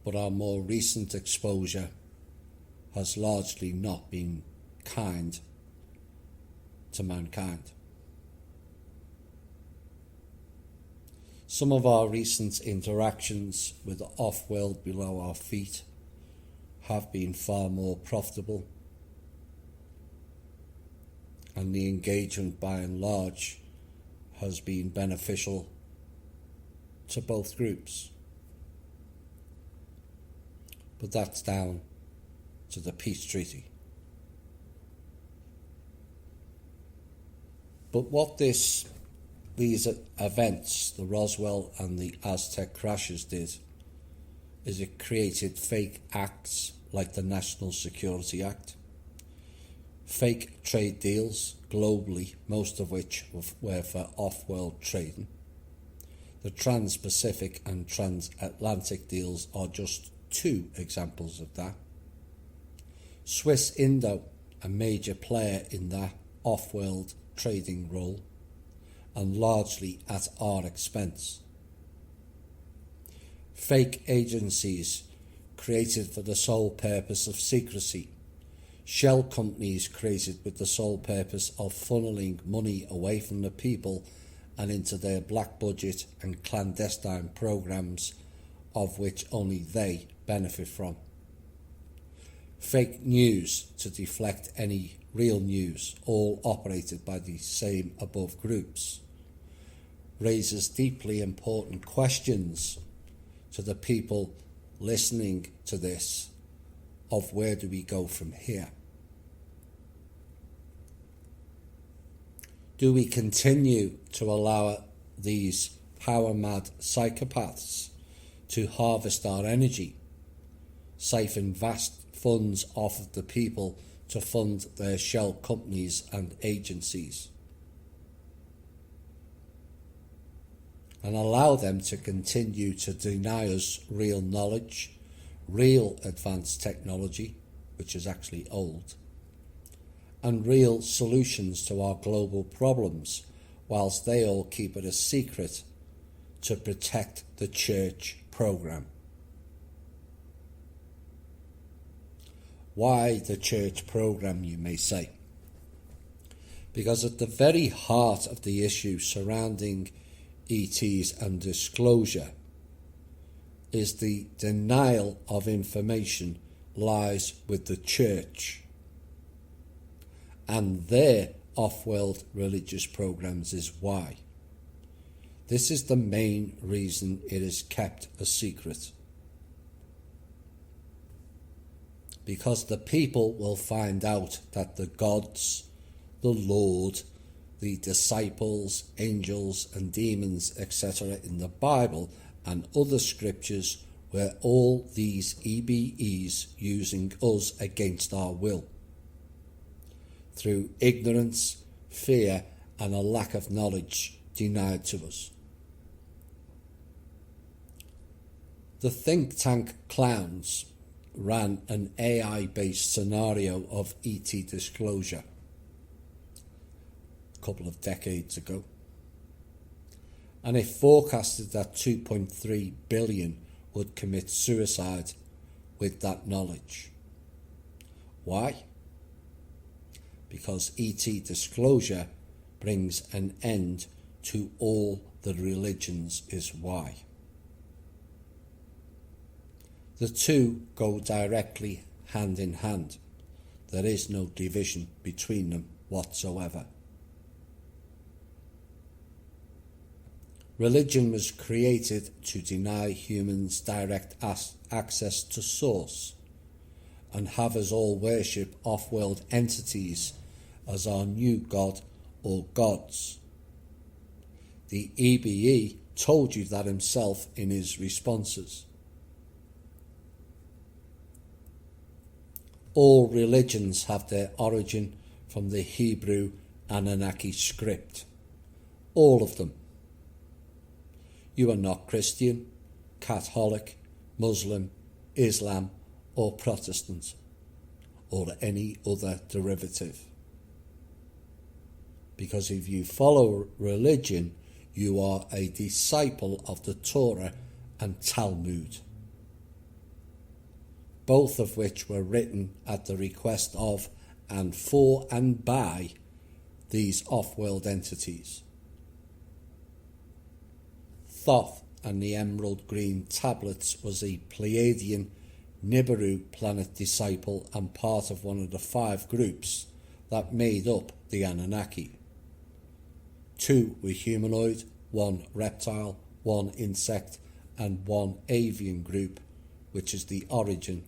but our more recent exposure has largely not been kind to mankind. Some of our recent interactions with the off-world below our feet have been far more profitable, and the engagement by and large has been beneficial to both groups. But that's down to the peace treaty. But what these events, the Roswell and the Aztec crashes, did is it created fake acts like the National Security Act, fake trade deals globally, most of which were for off-world trading. The Trans-Pacific and Transatlantic deals are just two examples of that. Swiss Indo, a major player in that off-world trading role, and largely at our expense. Fake agencies created for the sole purpose of secrecy. Shell companies created with the sole purpose of funneling money away from the people and into their black budget and clandestine programs, of which only they benefit from. Fake news to deflect any real news, all operated by the same above groups, raises deeply important questions to the people listening to this of where do we go from here? Do we continue to allow these power-mad psychopaths to harvest our energy, siphon vast funds off of the people to fund their shell companies and agencies, and allow them to continue to deny us real knowledge, real advanced technology, which is actually old, and real solutions to our global problems, whilst they all keep it a secret to protect the church program? Why the church program, you may say? Because at the very heart of the issue surrounding ETs and disclosure is the denial of information lies with the church and their off-world religious programs is why. This is the main reason it is kept a secret. Because the people will find out that the gods, the Lord, the disciples, angels and demons, etc. in the Bible and other scriptures were all these EBEs using us against our will, through ignorance, fear and a lack of knowledge denied to us. The think tank clowns ran an AI-based scenario of ET disclosure a couple of decades ago, and it forecasted that 2.3 billion would commit suicide with that knowledge. Why? Because ET disclosure brings an end to all the religions is why. The two go directly hand in hand. There is no division between them whatsoever. Religion was created to deny humans direct access to source and have us all worship off-world entities as our new god or gods. The EBE told you that himself in his responses. All religions have their origin from the Hebrew Anunnaki script. All of them. You are not Christian, Catholic, Muslim, Islam or Protestant or any other derivative. Because if you follow religion, you are a disciple of the Torah and Talmud. both of which were written at the request of and for and by these off-world entities. Thoth and the Emerald Green Tablets was a Pleiadian Nibiru planet disciple and part of one of the 5 groups that made up the Anunnaki. 2 were humanoid, 1 reptile, 1 insect, and 1 avian group, which is the origin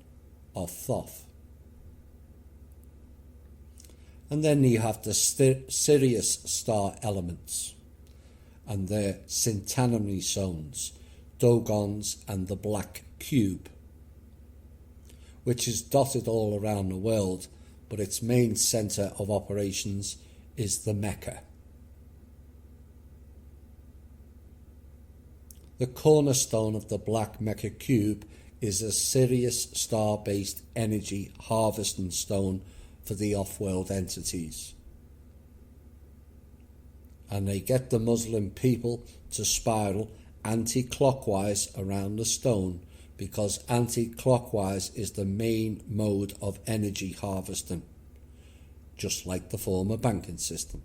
of Thoth. And then you have the Sirius star elements and their centenary zones, Dogons and the Black Cube, which is dotted all around the world, but its main centre of operations is the Mecca. The cornerstone of the Black Mecca Cube is a Sirius star-based energy harvesting stone for the off-world entities. And they get the Muslim people to spiral anti-clockwise around the stone because anti-clockwise is the main mode of energy harvesting, just like the former banking system.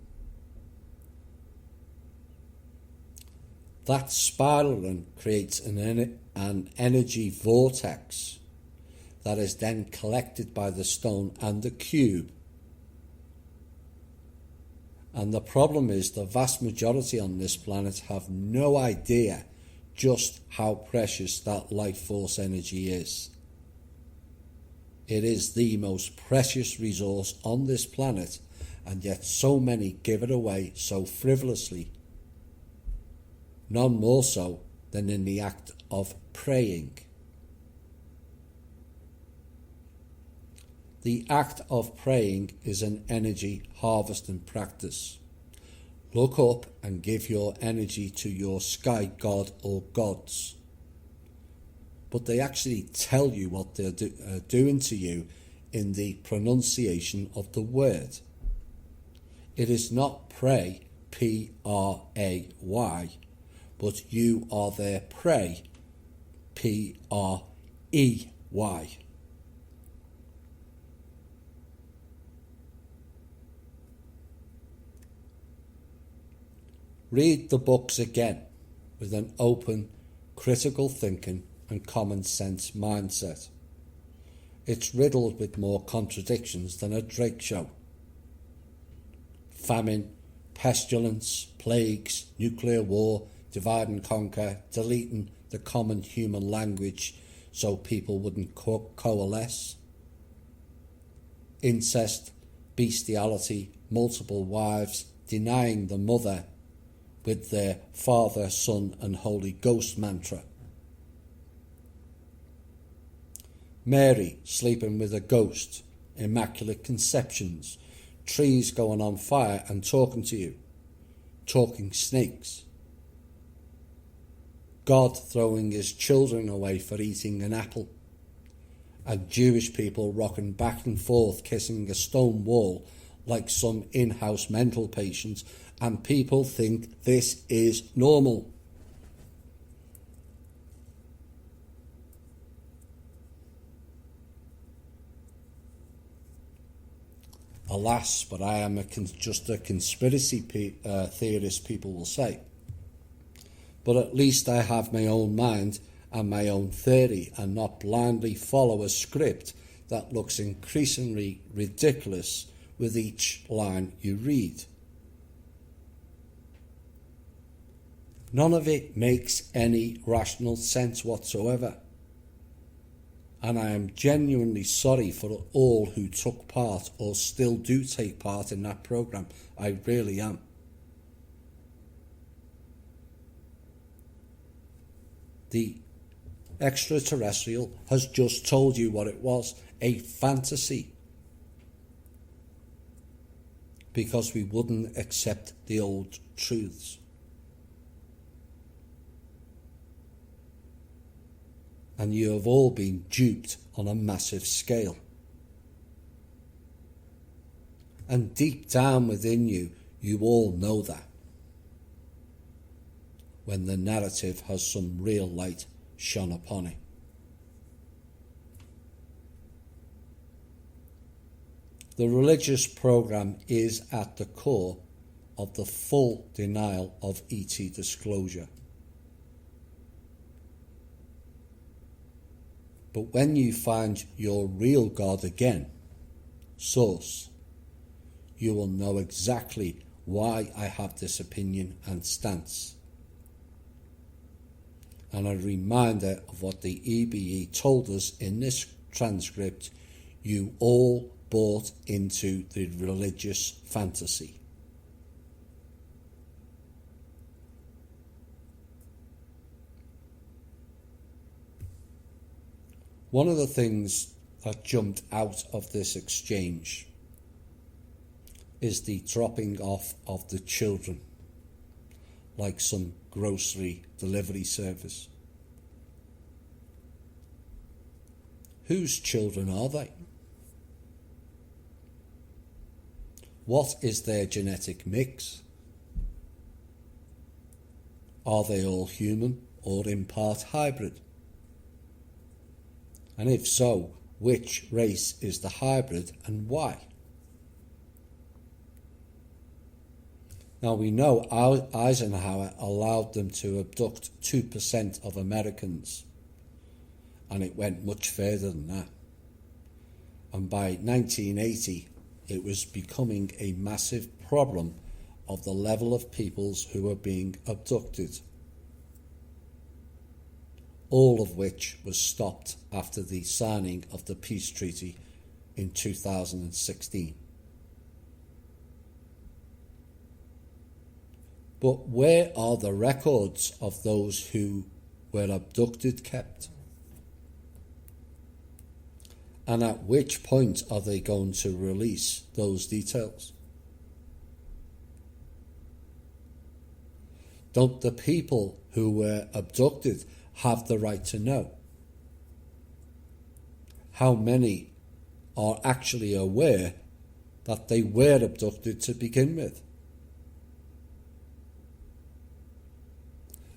That spiraling creates an energy vortex that is then collected by the stone and the cube. And the problem is the vast majority on this planet have no idea just how precious that life force energy is. It is the most precious resource on this planet, and yet so many give it away so frivolously. None more so than in the act of praying. The act of praying is an energy harvesting practice. Look up and give your energy to your sky god or gods. But they actually tell you what they're doing to you in the pronunciation of the word. It is not pray, P-R-A-Y, but you are their prey, P-R-E-Y. Read the books again with an open, critical thinking and common sense mindset. It's riddled with more contradictions than a Drake show. Famine, pestilence, plagues, nuclear war, divide and conquer, deleting the common human language so people wouldn't coalesce. Incest, bestiality, multiple wives, denying the mother with their Father, Son and Holy Ghost mantra. Mary sleeping with a ghost, immaculate conceptions, trees going on fire and talking to you, talking snakes. God throwing his children away for eating an apple, and Jewish people rocking back and forth kissing a stone wall like some in-house mental patients, and people think this is normal. Alas, but I am just a conspiracy theorist, people will say. But at least I have my own mind and my own theory, and not blindly follow a script that looks increasingly ridiculous with each line you read. None of it makes any rational sense whatsoever. And I am genuinely sorry for all who took part or still do take part in that program. I really am. The extraterrestrial has just told you what it was, a fantasy. Because we wouldn't accept the old truths. And you have all been duped on a massive scale. And deep down within you, you all know that. When the narrative has some real light shone upon it. The religious program is at the core of the full denial of ET disclosure. But when you find your real God again, source, you will know exactly why I have this opinion and stance. And a reminder of what the EBE told us in this transcript: you all bought into the religious fantasy. One of the things that jumped out of this exchange is the dropping off of the children, like some grocery delivery service. Whose children are they? What is their genetic mix? Are they all human or in part hybrid? And if so, which race is the hybrid and why? Now we know Eisenhower allowed them to abduct 2% of Americans, and it went much further than that. And by 1980, it was becoming a massive problem of the level of peoples who were being abducted, all of which was stopped after the signing of the peace treaty in 2016. But where are the records of those who were abducted kept? And at which point are they going to release those details? Don't the people who were abducted have the right to know? How many are actually aware that they were abducted to begin with?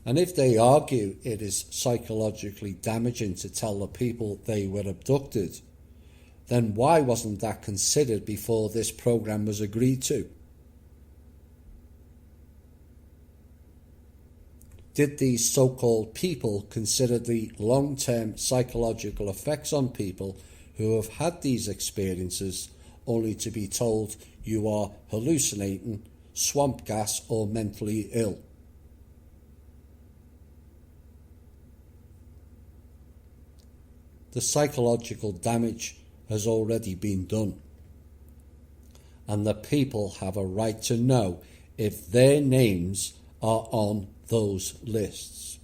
And if they argue it is psychologically damaging to tell the people they were abducted, then why wasn't that considered before this program was agreed to? Did these so-called people consider the long-term psychological effects on people who have had these experiences only to be told you are hallucinating, swamp gas, or mentally ill? The psychological damage has already been done, and the people have a right to know if their names are on those lists.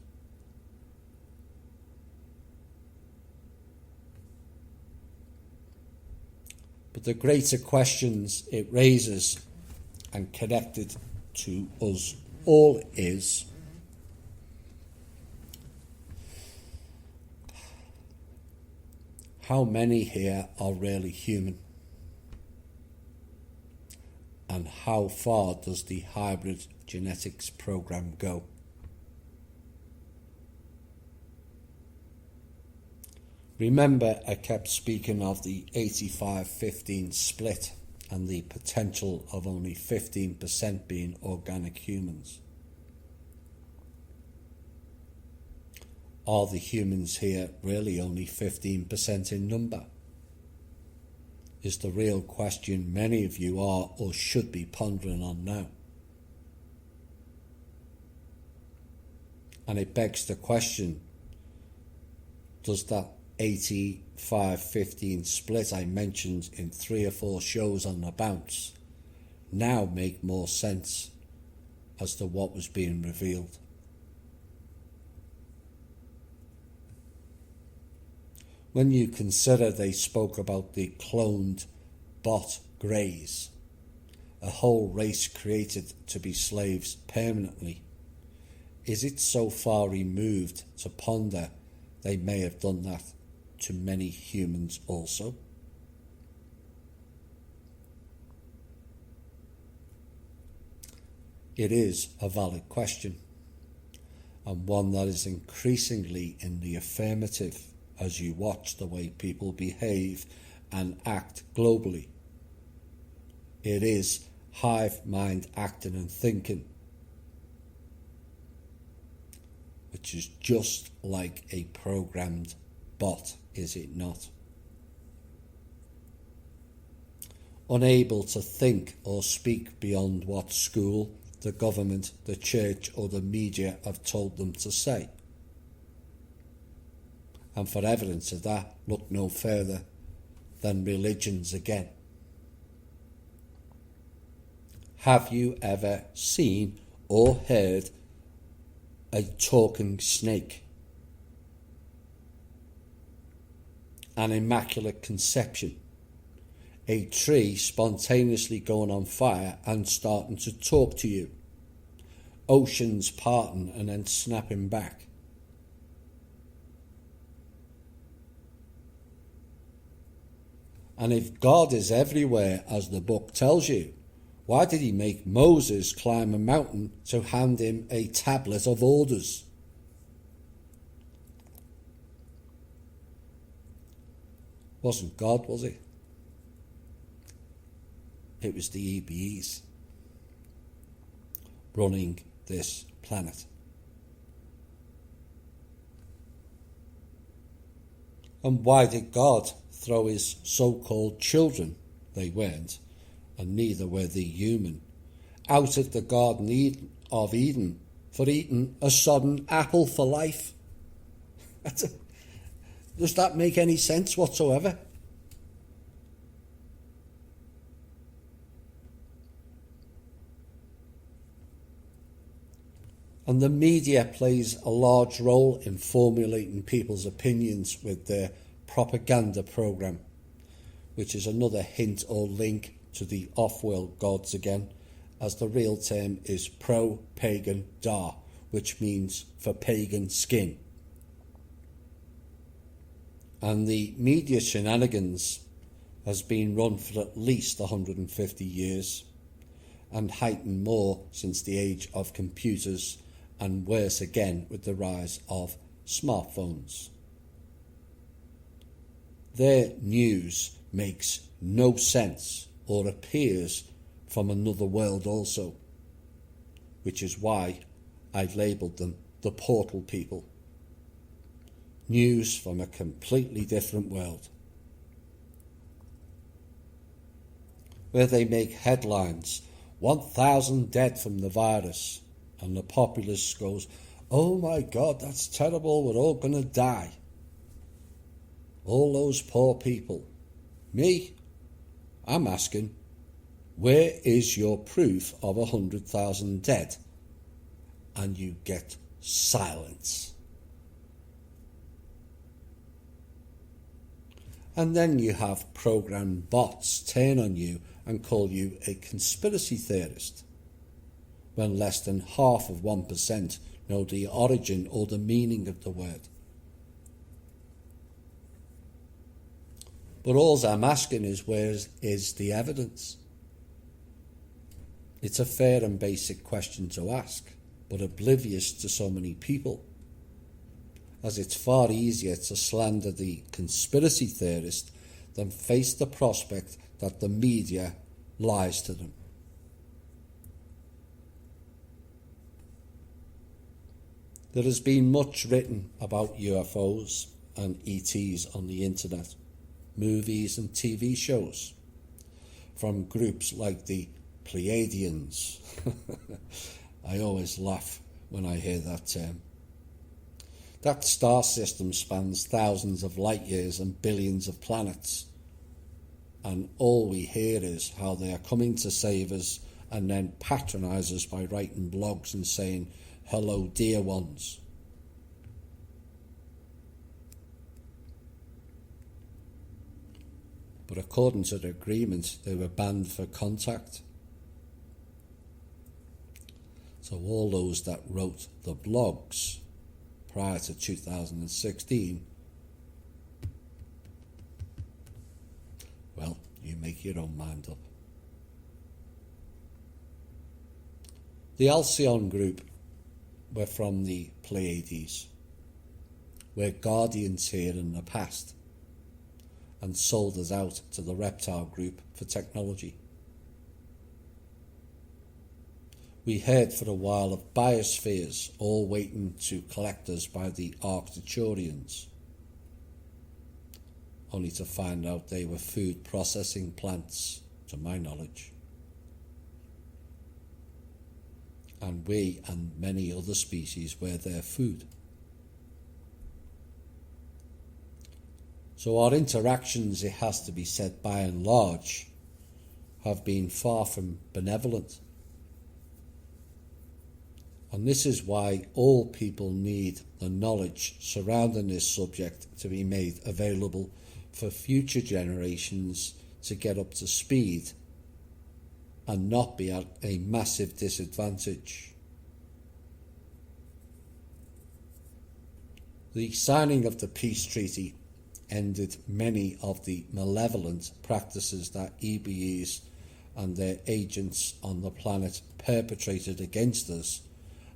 But the greater questions it raises, and connected to us all, is how many here are really human? And how far does the hybrid genetics program go? Remember, I kept speaking of the 85-15 split and the potential of only 15% being organic humans. Are the humans here really only 15% in number? Is the real question many of you are or should be pondering on now. And it begs the question, does that 85-15 split I mentioned in 3 or 4 shows on the bounce now make more sense as to what was being revealed? When you consider they spoke about the cloned bot greys, a whole race created to be slaves permanently, is it so far removed to ponder they may have done that to many humans also? It is a valid question, and one that is increasingly in the affirmative as you watch the way people behave and act globally. It is hive mind acting and thinking, which is just like a programmed bot, is it not? Unable to think or speak beyond what school, the government, the church or the media have told them to say. And for evidence of that, look no further than religions again. Have you ever seen or heard a talking snake? An immaculate conception? A tree spontaneously going on fire and starting to talk to you? Oceans parting and then snapping back? And if God is everywhere, as the book tells you, why did he make Moses climb a mountain to hand him a tablet of orders? Wasn't God, was it? It was the EBEs running this planet. And why did God throw his so-called children, they weren't, and neither were the human, out of the Garden of Eden for eating a sodden apple for life? Does that make any sense whatsoever? And the media plays a large role in formulating people's opinions with their propaganda program, which is another hint or link to the off-world gods again, as the real term is pro-pagan dar, which means for pagan skin. And the media shenanigans has been run for at least 150 years, and heightened more since the age of computers, and worse again with the rise of smartphones. Their news makes no sense or appears from another world also, which is why I've labelled them the portal people. News from a completely different world, where they make headlines, 1,000 dead from the virus, and the populace goes, oh my God, that's terrible, we're all going to die. All those poor people. Me? I'm asking, where is your proof of 100,000 dead? And you get silence. And then you have programmed bots turn on you and call you a conspiracy theorist, when less than half of 1% know the origin or the meaning of the word. But all I'm asking is, where is the evidence? It's a fair and basic question to ask, but oblivious to so many people, as it's far easier to slander the conspiracy theorist than face the prospect that the media lies to them. There has been much written about UFOs and ETs on the internet, movies and TV shows, from groups like the Pleiadians. I always laugh when I hear that term. That star system spans thousands of light years and billions of planets, and all we hear is how they are coming to save us and then patronise us by writing blogs and saying, hello dear ones. But according to the agreement, they were banned for contact. So all those that wrote the blogs prior to 2016, well, you make your own mind up. The Alcyon group were from the Pleiades, were guardians here in the past, and sold us out to the reptile group for technology. We heard for a while of biospheres all waiting to collect us by the Arcturians, only to find out they were food processing plants, to my knowledge. And we and many other species were their food. So our interactions, it has to be said, by and large, have been far from benevolent. And this is why all people need the knowledge surrounding this subject to be made available for future generations to get up to speed and not be at a massive disadvantage. The signing of the peace treaty ended many of the malevolent practices that EBEs and their agents on the planet perpetrated against us,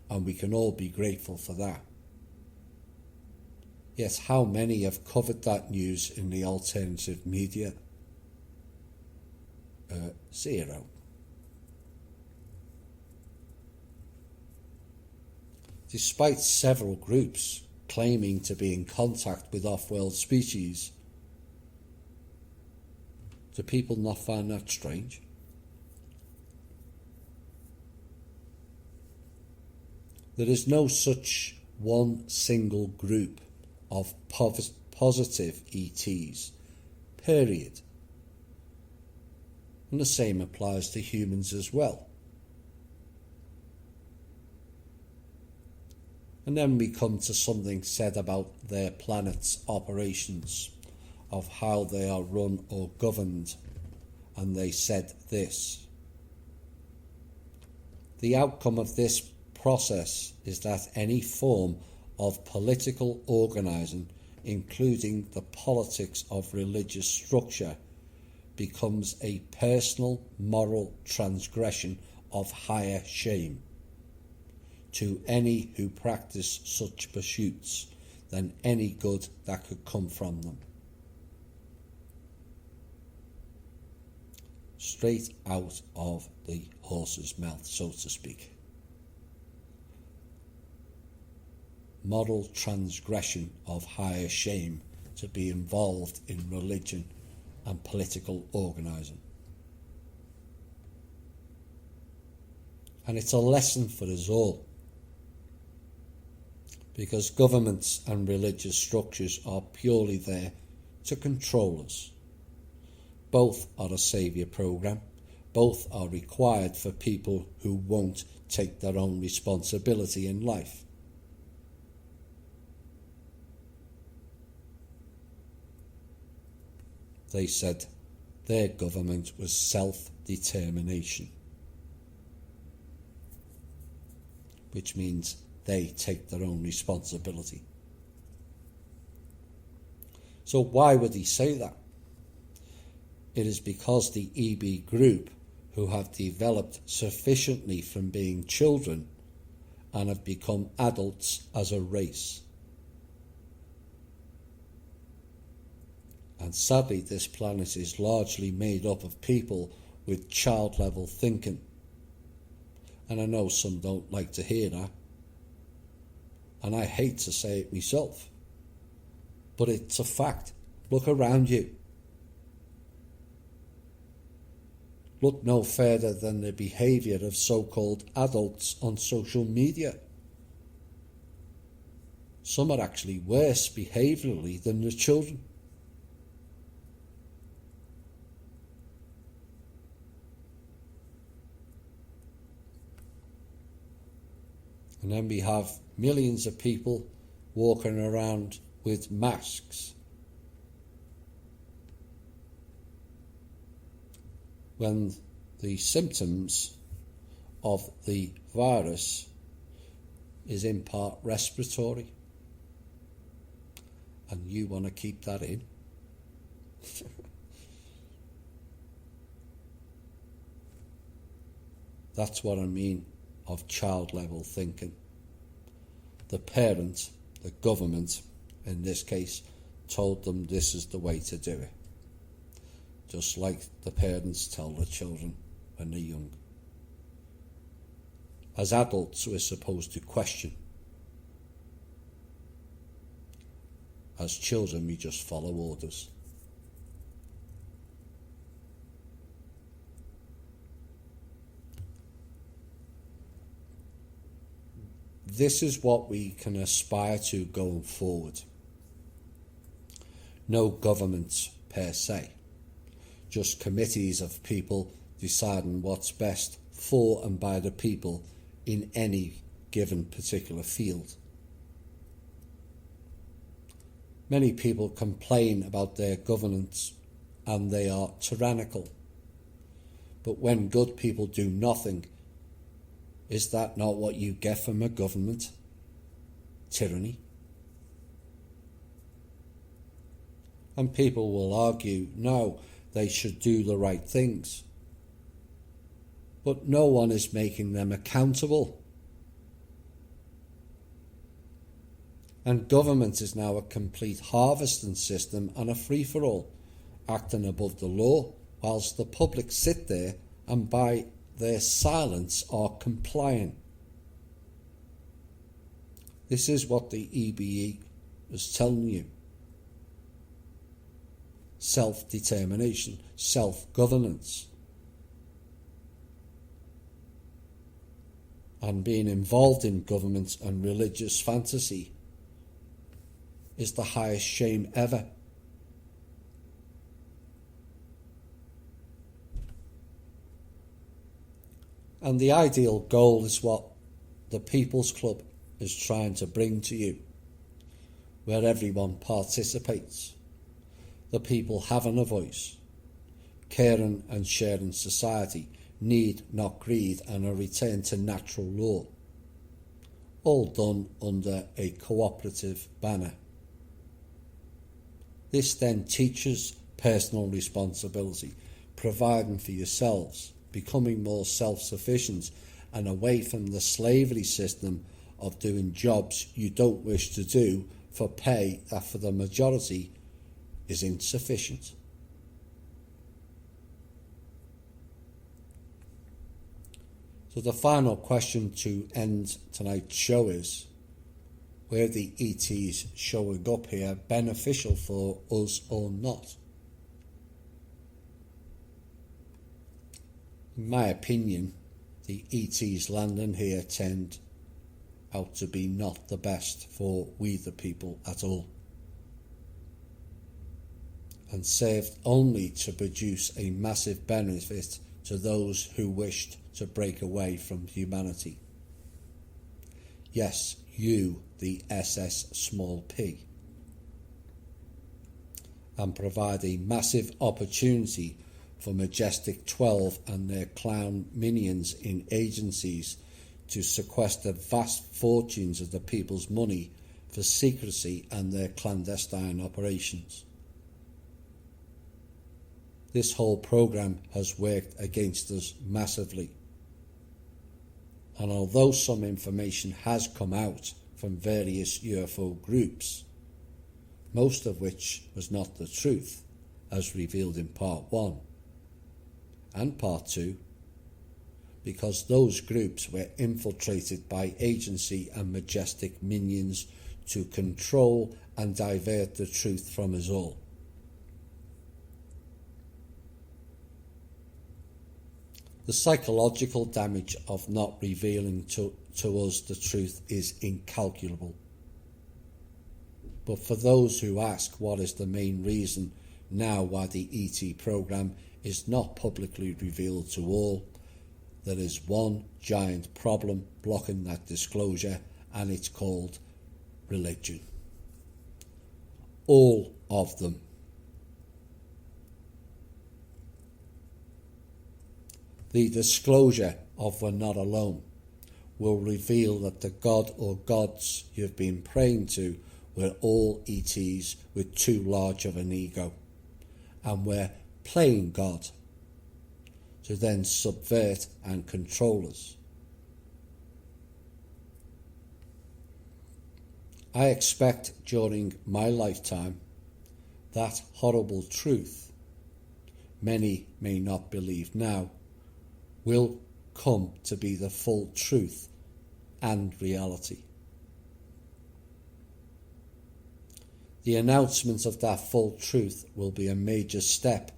and we can all be grateful for that. Yet how many have covered that news in the alternative media? Zero. Despite several groups claiming to be in contact with off-world species, do people not find that strange? There is no such one single group of positive ETs, period. And the same applies to humans as well. And then we come to something said about their planet's operations, of how they are run or governed, and they said this: the outcome of this process is that any form of political organising, including the politics of religious structure, becomes a personal moral transgression of higher shame to any who practice such pursuits than any good that could come from them. Straight out of the horse's mouth, so to speak. Moral transgression of higher shame to be involved in religion and political organising. And it's a lesson for us all, because governments and religious structures are purely there to control us. Both are a saviour programme. Both are required for people who won't take their own responsibility in life. They said their government was self-determination, which means they take their own responsibility. So why would he say that? It is because the EB group, who have developed sufficiently from being children and have become adults as a race. And sadly, this planet is largely made up of people with child-level thinking. And I know some don't like to hear that. And I hate to say it myself. But it's a fact. Look around you. Look no further than the behaviour of so-called adults on social media. Some are actually worse behaviourally than the children. And then we have millions of people walking around with masks, when the symptoms of the virus is in part respiratory. And you want to keep that in? That's what I mean of child-level thinking. The parent, the government, in this case, told them this is the way to do it. Just like the parents tell the children when they're young. As adults, we're supposed to question. As children, we just follow orders. This is what we can aspire to going forward. No government per se, just committees of people deciding what's best for and by the people in any given particular field. Many people complain about their governance and they are tyrannical. But when good people do nothing, is that not what you get from a government? Tyranny. And people will argue, no, they should do the right things. But no one is making them accountable. And government is now a complete harvesting system and a free-for-all, acting above the law, whilst the public sit there and by their silence are complying. This is what the EBE is telling you. Self-determination, self-governance. And being involved in government and religious fantasy is the highest shame ever. And the ideal goal is what the People's Club is trying to bring to you, where everyone participates, the people having a voice, caring and sharing society, need, not greed, and a return to natural law, all done under a cooperative banner. This then teaches personal responsibility, providing for yourselves, becoming more self-sufficient and away from the slavery system of doing jobs you don't wish to do for pay that for the majority is insufficient. So the final question to end tonight's show is, were the ETs showing up here beneficial for us or not? In my opinion, the ETs landing here turned out to be not the best for we the people at all, and served only to produce a massive benefit to those who wished to break away from humanity. Yes, you, the SS small p, and provide a massive opportunity for Majestic 12 and their clown minions in agencies to sequester vast fortunes of the people's money for secrecy and their clandestine operations. This whole programme has worked against us massively. And although some information has come out from various UFO groups, most of which was not the truth, as revealed in Part 1 and Part 2, because those groups were infiltrated by agency and Majestic minions to control and divert the truth from us all. The psychological damage of not revealing to us the truth is incalculable. But for those who ask what is the main reason now why the ET programme is not publicly revealed to all, there is one giant problem blocking that disclosure, and it's called religion. All of them. The disclosure of "we're not alone" will reveal that the god or gods you've been praying to were all ETs with too large of an ego, and were playing God to then subvert and control us. I expect during my lifetime that horrible truth, many may not believe now, will come to be the full truth and reality. The announcement of that full truth will be a major step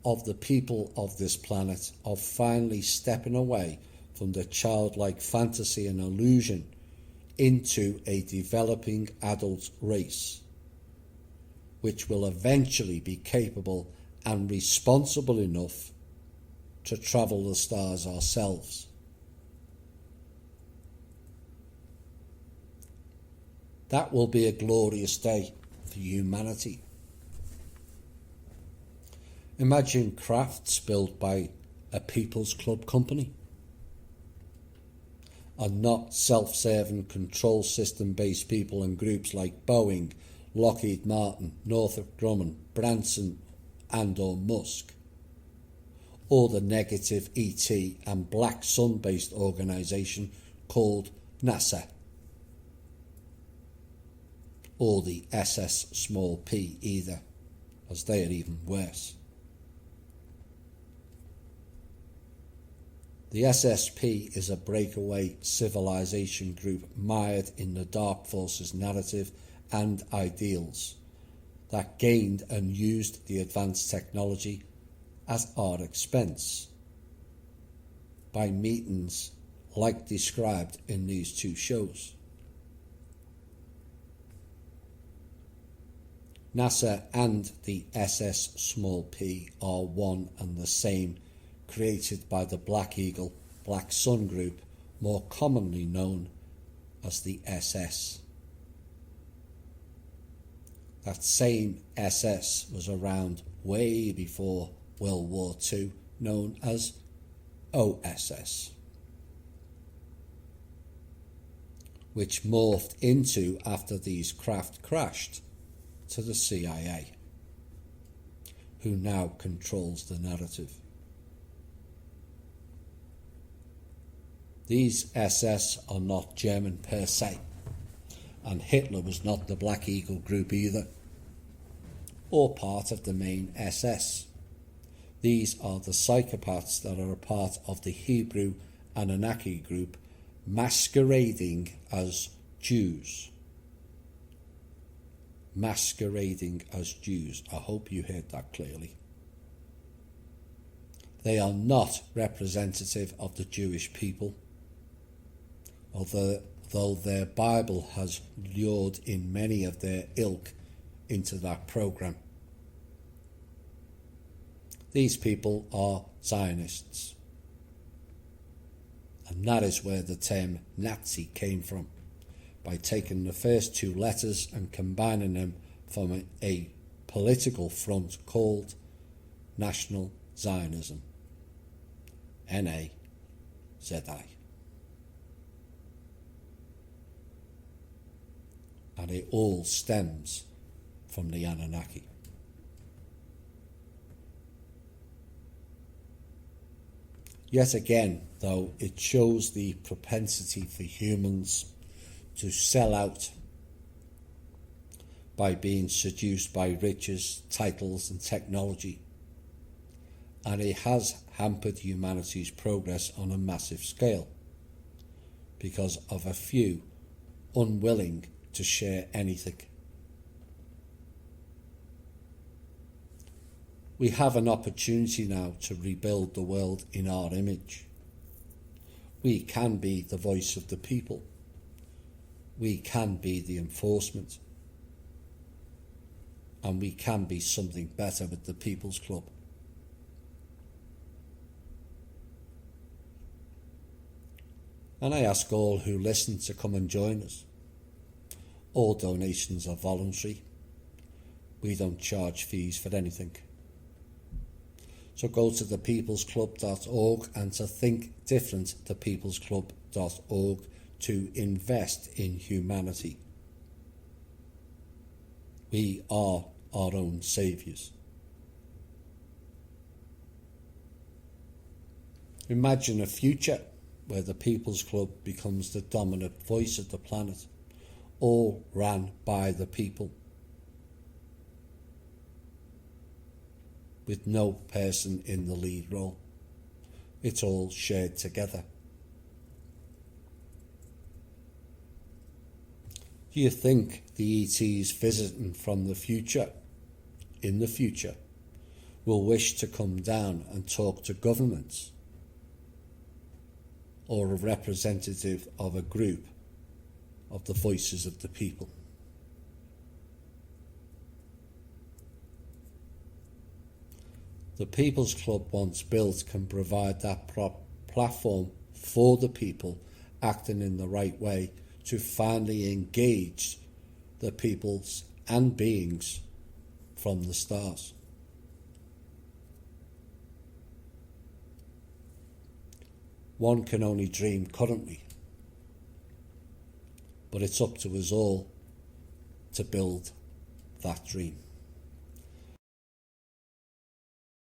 of the people of this planet of finally stepping away from the childlike fantasy and illusion into a developing adult race, which will eventually be capable and responsible enough to travel the stars ourselves. That will be a glorious day for humanity. Imagine crafts built by a People's Club company and not self-serving control system based people and groups like Boeing, Lockheed Martin, Northrop Grumman, Branson and or Musk, or the negative ET and Black Sun based organisation called NASA, or the SS small p either, as they are even worse. The SSP is a breakaway civilization group mired in the Dark Forces narrative and ideals that gained and used the advanced technology at our expense by meetings like described in these two shows. NASA and the SS small p are one and the same, created by the Black Eagle, Black Sun group, more commonly known as the SS. That same SS was around way before World War II, known as OSS, which morphed into, after these craft crashed, to the CIA, who now controls the narrative. These SS are not German per se, and Hitler was not the Black Eagle group either, or part of the main SS. These are the psychopaths that are a part of the Hebrew Anunnaki group, masquerading as Jews. Masquerading as Jews. I hope you heard that clearly. They are not representative of the Jewish people, although their Bible has lured in many of their ilk into that program. These people are Zionists, and that is where the term Nazi came from, by taking the first two letters and combining them from a political front called National Zionism, N-A-Z-I. And it all stems from the Anunnaki. Yet again, though, it shows the propensity for humans to sell out by being seduced by riches, titles and technology. And it has hampered humanity's progress on a massive scale because of a few unwilling to share anything. We have an opportunity now to rebuild the world in our image. We can be the voice of the people. We can be the enforcement. And we can be something better with the People's Club. And I ask all who listen to come and join us. All donations are voluntary. We don't charge fees for anything. So go to thepeoplesclub.org and to think different, thepeoplesclub.org, to invest in humanity. We are our own saviours. Imagine a future where the People's Club becomes the dominant voice of the planet, all ran by the people, with no person in the lead role, It's all shared together. Do you think the ETs visiting from the future, in the future, will wish to come down and talk to governments or a representative of a group of the voices of the people? The People's Club, once built, can provide that platform for the people acting in the right way to finally engage the peoples and beings from the stars. One can only dream currently, but it's up to us all to build that dream.